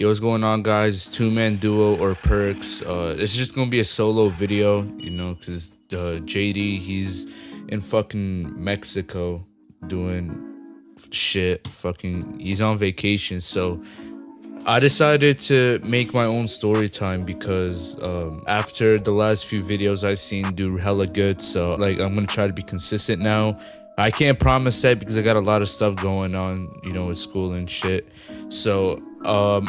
Yo, what's going on, guys? It's two-man duo or perks. It's just gonna be a solo video, because JD he's in fucking Mexico doing shit. Fucking, he's on vacation, so I decided to make my own story time because after the last few videos I've seen do hella good, so like I'm gonna try to be consistent now. I can't promise that because I got a lot of stuff going on, with school and shit. So so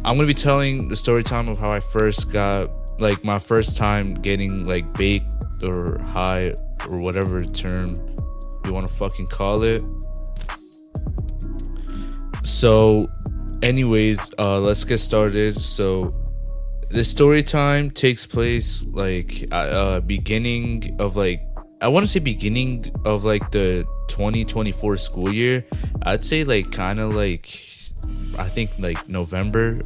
I'm gonna be telling the story time of how I first got like my first time getting like baked or high or whatever term you want to fucking call it. So, anyways, let's get started. So, the story time takes place like beginning of like I want to say beginning of like the 2024 school year. I'd say like kind of like I think like November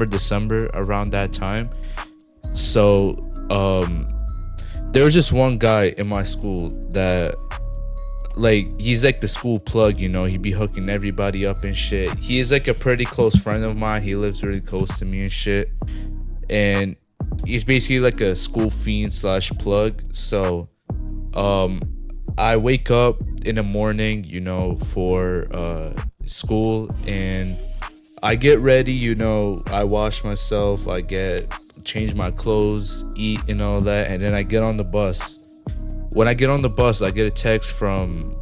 December around that time. So, there was just one guy in my school that like he's like the school plug, he'd be hooking everybody up and shit. He is like a pretty close friend of mine. He lives really close to me and shit, and he's basically like a school fiend slash plug. So I wake up in the morning, for school, and I get ready, I wash myself, I change my clothes, eat and all that, and then I get on the bus. When I get on the bus, I get a text from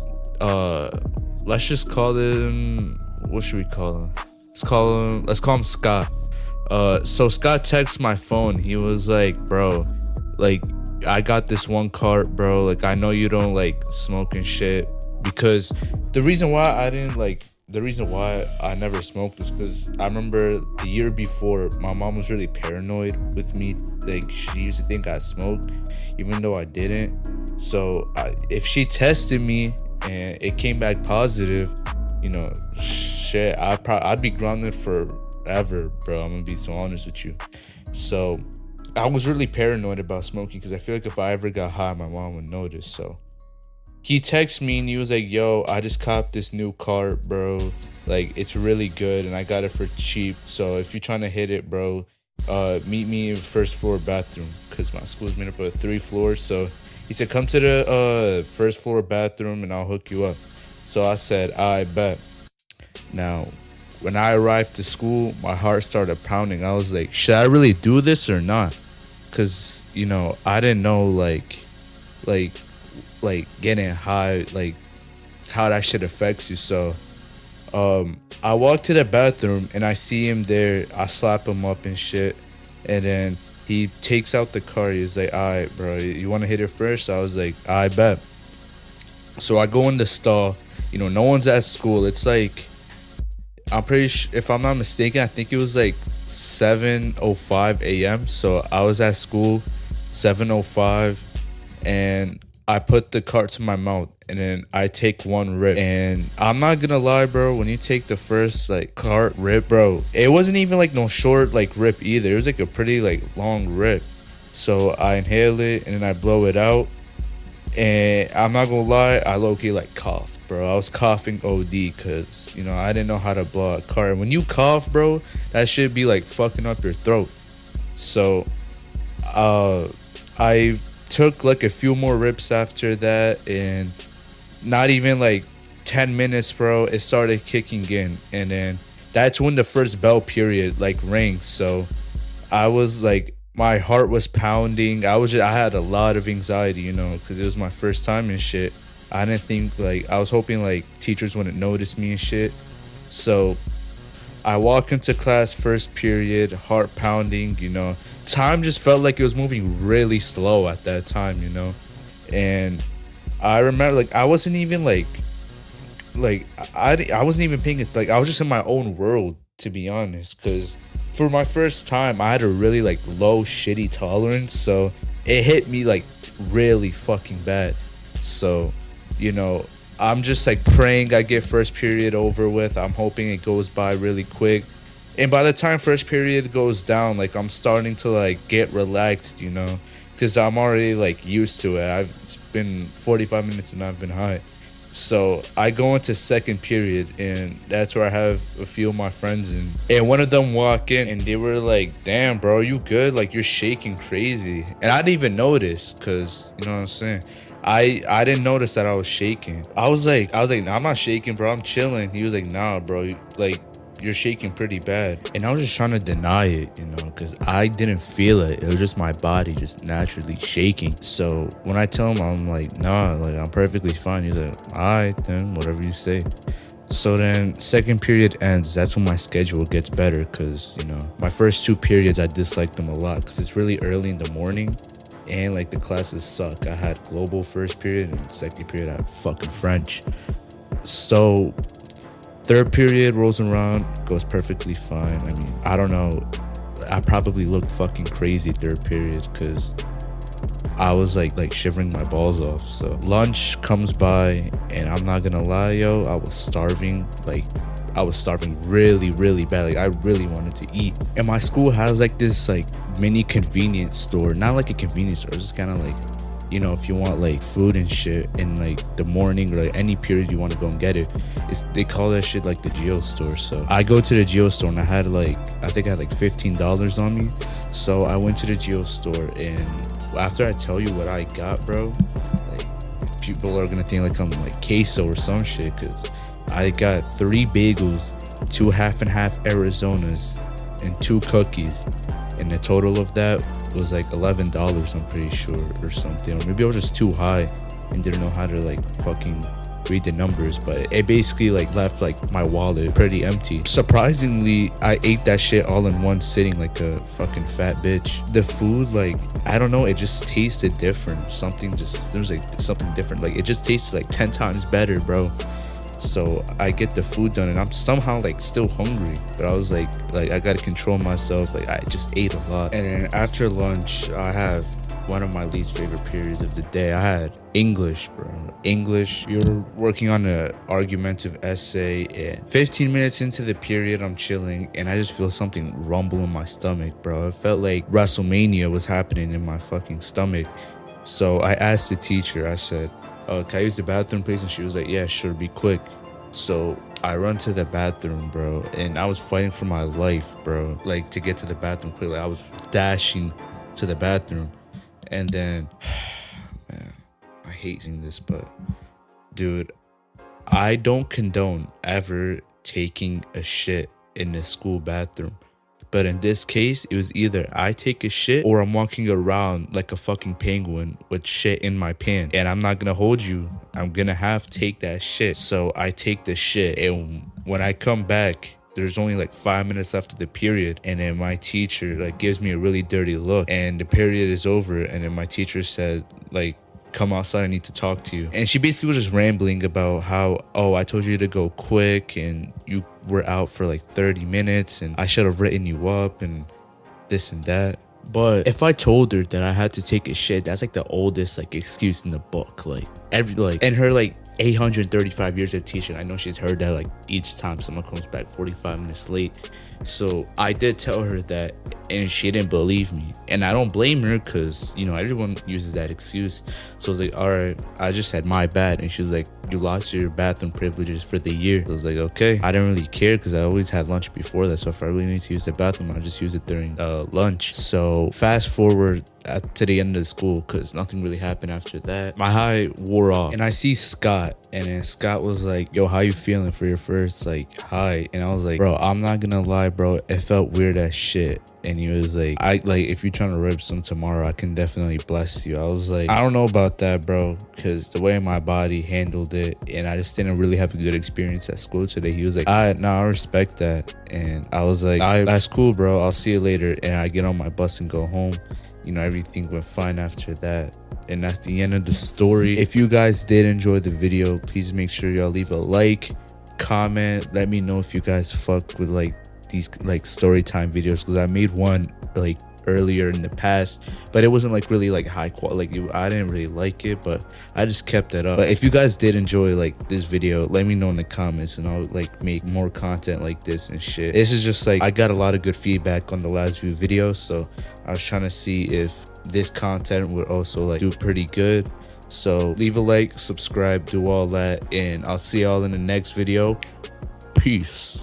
let's just call him, what should we call him? Let's call him Scott. So Scott texts my phone. He was like, bro, like I got this one cart, bro. Like I know you don't like smoke and shit. Because the reason why I never smoked was because I remember the year before, my mom was really paranoid with me. Like she used to think I smoked, even though I didn't. So if she tested me and it came back positive, shit, I'd be grounded forever, bro. I'm gonna be so honest with you. So I was really paranoid about smoking because I feel like if I ever got high, my mom would notice. So he texted me and he was like, yo, I just copped this new cart, bro. Like it's really good and I got it for cheap. So if you're trying to hit it, bro, meet me in first floor bathroom, because my school's made up of 3 floors. So he said, come to the first floor bathroom and I'll hook you up. So I said, I bet. Now, when I arrived to school, my heart started pounding. I was like, should I really do this or not? Because, I didn't know like getting high, like how that shit affects you. So I walk to the bathroom and I see him there. I slap him up and shit, and then he takes out the car. He's like, all right, bro, you want to hit it first? I was like, I bet. So I go in the stall. No one's at school. It's like, I'm pretty sure, if I'm not mistaken, I think it was like 7:05 a.m. So I was at school 7:05, and I put the cart to my mouth, and then I take one rip. And I'm not gonna lie, bro, when you take the first like cart rip, bro, it wasn't even like no short like rip either. It was like a pretty like long rip. So I inhale it and then I blow it out. And I'm not gonna lie, I low-key like coughed, bro. I was coughing OD because, I didn't know how to blow a cart. And when you cough, bro, that should be like fucking up your throat. So I took like a few more rips after that, and not even like 10 minutes, bro, it started kicking in. And then that's when the first bell period like rang. So I was like, my heart was pounding. I had a lot of anxiety, because it was my first time and shit. I didn't think, like, I was hoping like teachers wouldn't notice me and shit. So I walk into class, first period, heart pounding, Time just felt like it was moving really slow at that time, And I remember, like, I wasn't even I wasn't even paying it. Like, I was just in my own world, to be honest. Because for my first time, I had a really, like, low, shitty tolerance. So it hit me, like, really fucking bad. So, I'm just like praying I get first period over with. I'm hoping it goes by really quick. And by the time first period goes down, like I'm starting to like get relaxed, because I'm already like used to it. It's been 45 minutes and I've been high. So I go into second period, and that's where I have a few of my friends in. And one of them walk in, and they were like, "Damn, bro, you good? Like you're shaking crazy." And I didn't even notice, cause you know what I'm saying. I didn't notice that I was shaking. I was like, nah, I'm not shaking, bro. I'm chilling. He was like, nah, bro. Like you're shaking pretty bad. And I was just trying to deny it, you know, because I didn't feel it. It was just my body just naturally shaking. So when I tell him, I'm like, nah, like I'm perfectly fine. He's like, all right, then whatever you say. So then second period ends. That's when my schedule gets better, because, you know, my first two periods, I disliked them a lot because it's really early in the morning and like the classes suck. I had global first period, and second period I had fucking French. So third period rolls around, goes perfectly fine. I mean, I don't know. I probably looked fucking crazy third period because I was like shivering my balls off. So lunch comes by, and I'm not gonna lie, yo, I was starving. Like I was starving really, really bad. Like I really wanted to eat. And my school has like this like mini convenience store. Not like a convenience store, it's just kind of like, you know, if you want like food and shit in like the morning or like any period you want to go and get it, they call that shit like the Geo store. So I go to the Geo store, and I think I had like $15 on me. So I went to the Geo store, and after I tell you what I got, bro, like people are gonna think like I'm like queso or some shit, because I got 3 bagels, 2 half and half Arizonas, and 2 cookies, and the total of that was like $11, I'm pretty sure, or something. Or maybe I was just too high and didn't know how to like fucking read the numbers, but it basically like left like my wallet pretty empty. Surprisingly, I ate that shit all in one sitting like a fucking fat bitch. The food, like, I don't know, it just tasted different. There was like something different. Like it just tasted like 10 times better, bro. So I get the food done, and I'm somehow like still hungry, but I was like I gotta control myself. Like I just ate a lot. And then after lunch, I have one of my least favorite periods of the day. I had English, bro. English, you're working on an argumentative essay, and 15 minutes into the period, I'm chilling, and I just feel something rumble in my stomach, bro. It felt like WrestleMania was happening in my fucking stomach. So I asked the teacher, I said, can I use the bathroom, please? And she was like, yeah, sure, be quick. So I run to the bathroom, bro, and I was fighting for my life, bro. Like to get to the bathroom quickly, I was dashing to the bathroom. And then, man, I hate seeing this, but dude, I don't condone ever taking a shit in the school bathroom. But in this case, it was either I take a shit or I'm walking around like a fucking penguin with shit in my pants. And I'm not gonna hold you. I'm gonna have to take that shit. So I take the shit. And when I come back, there's only like 5 minutes left of the period. And then my teacher like gives me a really dirty look. And the period is over. And then my teacher said, like, come outside, I need to talk to you. And she basically was just rambling about how, oh, I told you to go quick and you were out for like 30 minutes and I should have written you up and this and that. But if I told her that I had to take a shit, that's like the oldest like excuse in the book. Like in her like 835 years of teaching, I know she's heard that like each time someone comes back 45 minutes late. So I did tell her that, and she didn't believe me. And I don't blame her, because, you know, everyone uses that excuse. So I was like, all right, I just said my bad. And she was like, you lost your bathroom privileges for the year. I was like, okay. I didn't really care because I always had lunch before that. So if I really need to use the bathroom, I'll just use it during lunch. So fast forward to the end of the school, because nothing really happened after that. My high wore off, and I see Scott, and then Scott was like, yo, how you feeling for your first like high? And I was like, bro, I'm not gonna lie, bro, it felt weird as shit. And he was like, if you're trying to rip some tomorrow, I can definitely bless you. I was like, I don't know about that, bro, because the way my body handled it, and I just didn't really have a good experience at school today. He was like, I respect that. And I was like, that's cool, bro, I'll see you later. And I get on my bus and go home. You know, everything went fine after that. And that's the end of the story. If you guys did enjoy the video, please make sure y'all leave a like, comment, let me know if you guys fuck with like these like story time videos, because I made one like earlier in the past, but it wasn't like really like high quality. Like I didn't really like it, but I just kept it up. But if you guys did enjoy like this video, let me know in the comments, and I'll like make more content like this and shit. This is just like, I got a lot of good feedback on the last few videos, so I was trying to see if this content would also like do pretty good. So leave a like, subscribe, do all that, and I'll see y'all in the next video. Peace.